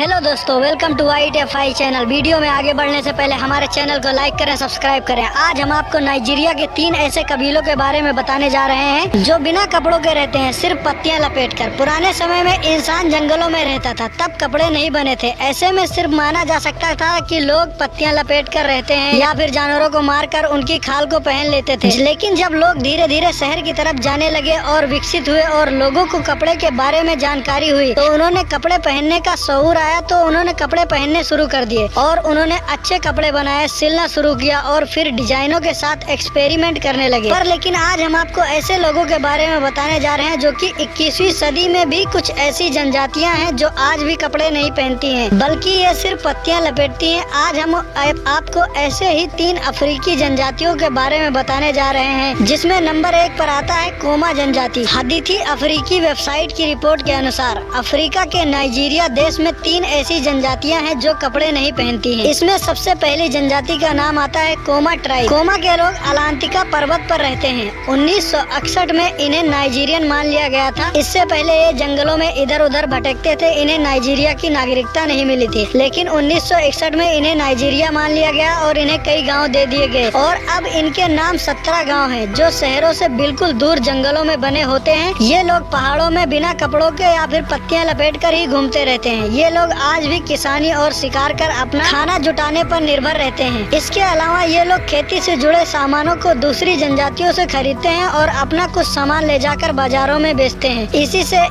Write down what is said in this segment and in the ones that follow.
Hello दोस्तों, welcome to YTFI channel. Video में आगे बढ़ने से पहले हमारे चैनल को लाइक करें, सब्सक्राइब करें। आज हम आपको नाइजीरिया के 3 ऐसे कबीलों के बारे में बताने जा रहे हैं जो बिना कपड़ों के रहते हैं, सिर्फ पत्तियां लपेटकर। पुराने समय में इंसान जंगलों में रहता था, तब कपड़े नहीं बने थे। ऐसे में सिर्फ माना जा सकता था कि लोग पत्तियां लपेट कर रहते हैं या फिर जानवरों को मारकर उनकी खाल को पहन लेते थे। लेकिन जब लोग धीरे धीरे शहर की तरफ जाने लगे और विकसित हुए और लोगों को कपड़े के बारे में जानकारी हुई, तो उन्होंने कपड़े पहनने का शऊर आया तो उन्होंने कपड़े पहनने शुरू कर दिए और उन्होंने अच्छे कपड़े बनाए, सिलना शुरू किया और फिर डिजाइनों के साथ एक्सपेरिमेंट करने लगे। पर लेकिन आज हम आपको ऐसे लोगों के बारे में बताने जा रहे हैं जो कि 21वीं सदी में भी कुछ ऐसी जनजातियां हैं जो आज भी कपड़े नहीं पहनती हैं, बल्कि ये सिर्फ पत्तियां लपेटती हैं। आज हम आपको ऐसे ही 3 अफ्रीकी जनजातियों के बारे में बताने जा रहे हैं, जिसमें नंबर 1 पर आता है कोमा जनजाति। हदीथी अफ्रीकी वेबसाइट की रिपोर्ट के अनुसार अफ्रीका के नाइजीरिया देश में 3 ऐसी जनजातियां हैं जो कपड़े नहीं पहनती हैं। इसमें सबसे पहली जनजाति का नाम आता है कोमा ट्राइब। कोमा के लोग अलांतिका पर्वत पर रहते हैं। 1961 में इन्हें नाइजीरियन मान लिया गया था। इससे पहले ये जंगलों में इधर उधर भटकते थे। इन्हें नाइजीरिया की नागरिकता नहीं मिली थी, लेकिन 1961 में इन्हें नाइजीरिया मान लिया गया और इन्हें कई गाँव दे दिए गए और अब इनके नाम 17 गाँव है जो शहरों से बिल्कुल दूर जंगलों में बने होते हैं। ये लोग पहाड़ों में बिना कपड़ों के या फिर पत्तियां लपेट कर ही घूमते रहते हैं। ये लोग आज भी किसानी और शिकार कर अपना खाना जुटाने पर निर्भर रहते हैं। इसके अलावा ये लोग खेती से जुड़े सामानों को दूसरी जनजातियों से खरीदते हैं और अपना कुछ सामान ले जाकर बाजारों में बेचते हैं।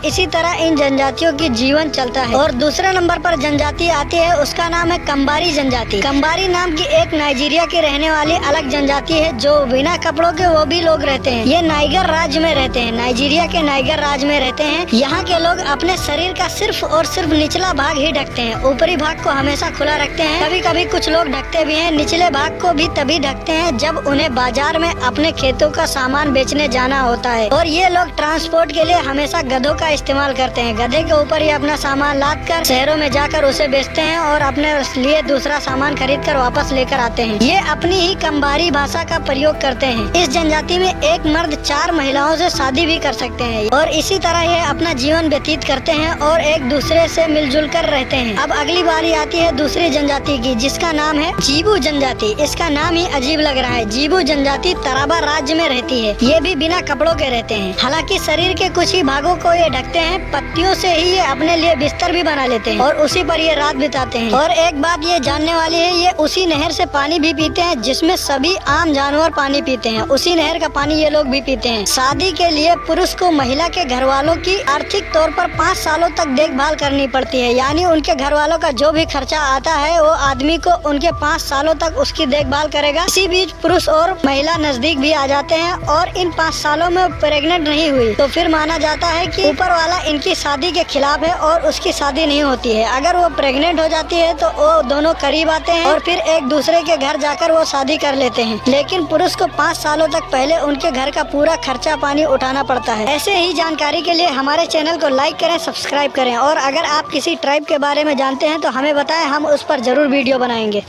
इसी तरह इन जनजातियों की जीवन चलता है। और दूसरे नंबर पर जनजाति आती है, उसका नाम है कंबारी जनजाति। कंबारी नाम की एक नाइजीरिया की रहने वाली अलग जनजाति है जो बिना कपड़ों के वो भी लोग रहते हैं। ये नाइगर राज्य में रहते हैं, नाइजीरिया के नाइगर राज्य में रहते हैं। यहाँ के लोग अपने शरीर का सिर्फ और सिर्फ निचला भाग ही ढकते हैं, ऊपरी भाग को हमेशा खुला रखते हैं। कभी कभी कुछ लोग ढकते भी हैं। निचले भाग को भी तभी ढकते हैं जब उन्हें बाजार में अपने खेतों का सामान बेचने जाना होता है। और ये लोग ट्रांसपोर्ट के लिए हमेशा गधों का इस्तेमाल करते हैं। गधे के ऊपर ये अपना सामान लाद कर शहरों में जाकर उसे बेचते हैं और अपने लिए दूसरा सामान खरीद कर वापस लेकर आते हैं। ये अपनी ही कंबारी भाषा का प्रयोग करते हैं। इस जनजाति में एक मर्द 4 महिलाओं से शादी भी कर सकते हैं और इसी तरह ये अपना जीवन व्यतीत करते हैं और एक दूसरे से मिलजुल कर रहते हैं। अब अगली बारी आती है दूसरी जनजाति की, जिसका नाम है जीबू जनजाति। इसका नाम ही अजीब लग रहा है। जीबू जनजाति तराबा राज्य में रहती है। ये भी बिना कपड़ों के रहते हैं। हालांकि शरीर के कुछ ही भागों को ये ढकते हैं। पत्तियों से ही ये अपने लिए बिस्तर भी बना लेते हैं और उसी पर ये रात बिताते हैं। और एक बात ये जानने वाली है, ये उसी नहर से पानी भी पीते हैं जिसमें सभी आम जानवर पानी पीते हैं। उसी नहर का पानी ये लोग भी पीते हैं। शादी के लिए पुरुष को महिला के घर वालों की आर्थिक तौर पर 5 सालों तक देखभाल करनी पड़ती है। यानी उनके घर वालों का जो भी खर्चा आता है वो आदमी को उनके 5 सालों तक उसकी देखभाल करेगा। इसी बीच पुरुष और महिला नजदीक भी आ जाते हैं और इन 5 सालों में प्रेग्नेंट नहीं हुई तो फिर माना जाता है कि ऊपर वाला इनकी शादी के खिलाफ है और उसकी शादी नहीं होती है। अगर वो प्रेग्नेंट हो जाती है तो वो दोनों करीब आते हैं और फिर एक दूसरे के घर जाकर वो शादी कर लेते हैं। लेकिन पुरुष को 5 सालों तक पहले उनके घर का पूरा खर्चा पानी उठाना पड़ता है। ऐसे ही जानकारी के लिए हमारे चैनल को लाइक करें, सब्सक्राइब करें और अगर आप किसी ट्राइब के बारे में जानते हैं तो हमें बताएं, हम उस पर जरूर वीडियो बनाएंगे।